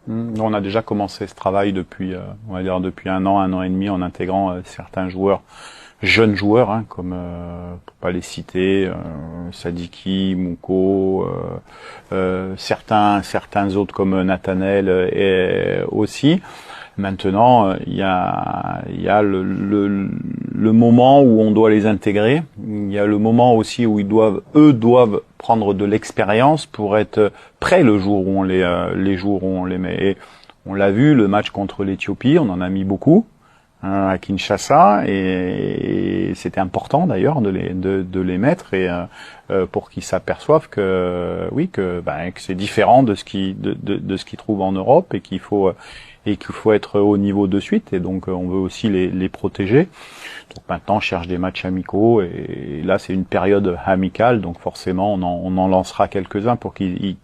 On a déjà commencé ce travail depuis, on va dire depuis un an et demi, en intégrant certains joueurs, jeunes joueurs, hein, comme pour pas les citer, Sadiki, Mouko, certains autres comme Nathanaël et aussi. Maintenant, il y a le moment où on doit les intégrer. Il y a le moment aussi où eux doivent prendre de l'expérience pour être prêts le jour où les jours où on les met. Et on l'a vu, le match contre l'Éthiopie, on en a mis beaucoup, hein, à Kinshasa, et c'était important d'ailleurs de les mettre et pour qu'ils s'aperçoivent que oui que c'est différent de ce qu'ils trouvent en Europe et qu'il faut être au niveau de suite, et donc on veut aussi les protéger. Donc maintenant on cherche des matchs amicaux, et là c'est une période amicale, donc forcément on en lancera quelques-uns pour qu'ils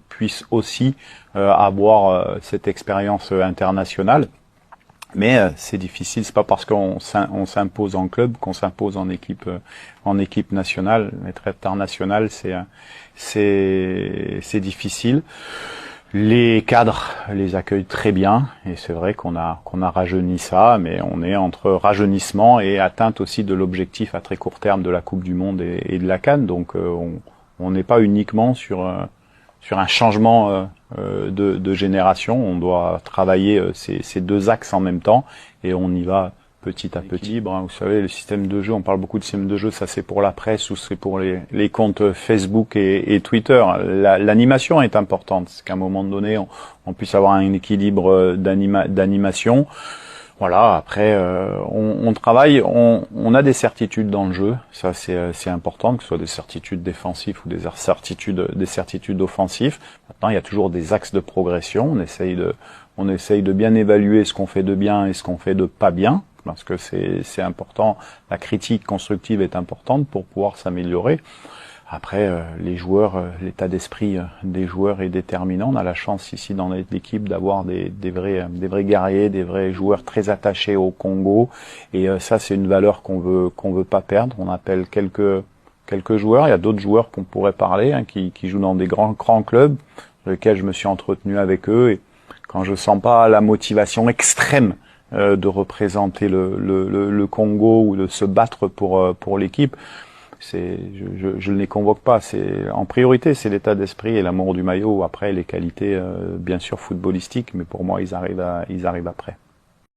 puissent aussi avoir cette expérience internationale. Mais c'est difficile, c'est pas parce qu'on s'impose en club qu'on s'impose en équipe nationale. Être international, c'est difficile. Les cadres les accueillent très bien, et c'est vrai qu'on a rajeuni ça, mais on est entre rajeunissement et atteinte aussi de l'objectif à très court terme de la Coupe du Monde et de la CAN. Donc on n'est pas uniquement sur un changement de génération. On doit travailler ces deux axes en même temps, et on y va petit à petit. Vous savez, le système de jeu, on parle beaucoup de système de jeu, ça c'est pour la presse ou c'est pour les comptes Facebook et Twitter. L'animation est importante, c'est qu'à un moment donné, on puisse avoir un équilibre d'animation. Voilà, après, on travaille, on a des certitudes dans le jeu, ça c'est important, que ce soit des certitudes défensives ou des certitudes offensives. Maintenant, il y a toujours des axes de progression, on essaye de bien évaluer ce qu'on fait de bien et ce qu'on fait de pas bien, parce que c'est important, la critique constructive est importante pour pouvoir s'améliorer. Après, les joueurs, l'état d'esprit des joueurs est déterminant. On a la chance ici dans l'équipe d'avoir des vrais guerriers, des vrais joueurs très attachés au Congo, et ça c'est une valeur qu'on veut pas perdre. On appelle quelques joueurs, il y a d'autres joueurs qu'on pourrait parler, hein, qui jouent dans des grands clubs, sur lesquels je me suis entretenu avec eux, et quand je sens pas la motivation extrême de représenter le Congo ou de se battre pour l'équipe, je ne les convoque pas. En priorité, c'est l'état d'esprit et l'amour du maillot. Après, les qualités, bien sûr, footballistiques, mais pour moi, ils arrivent après.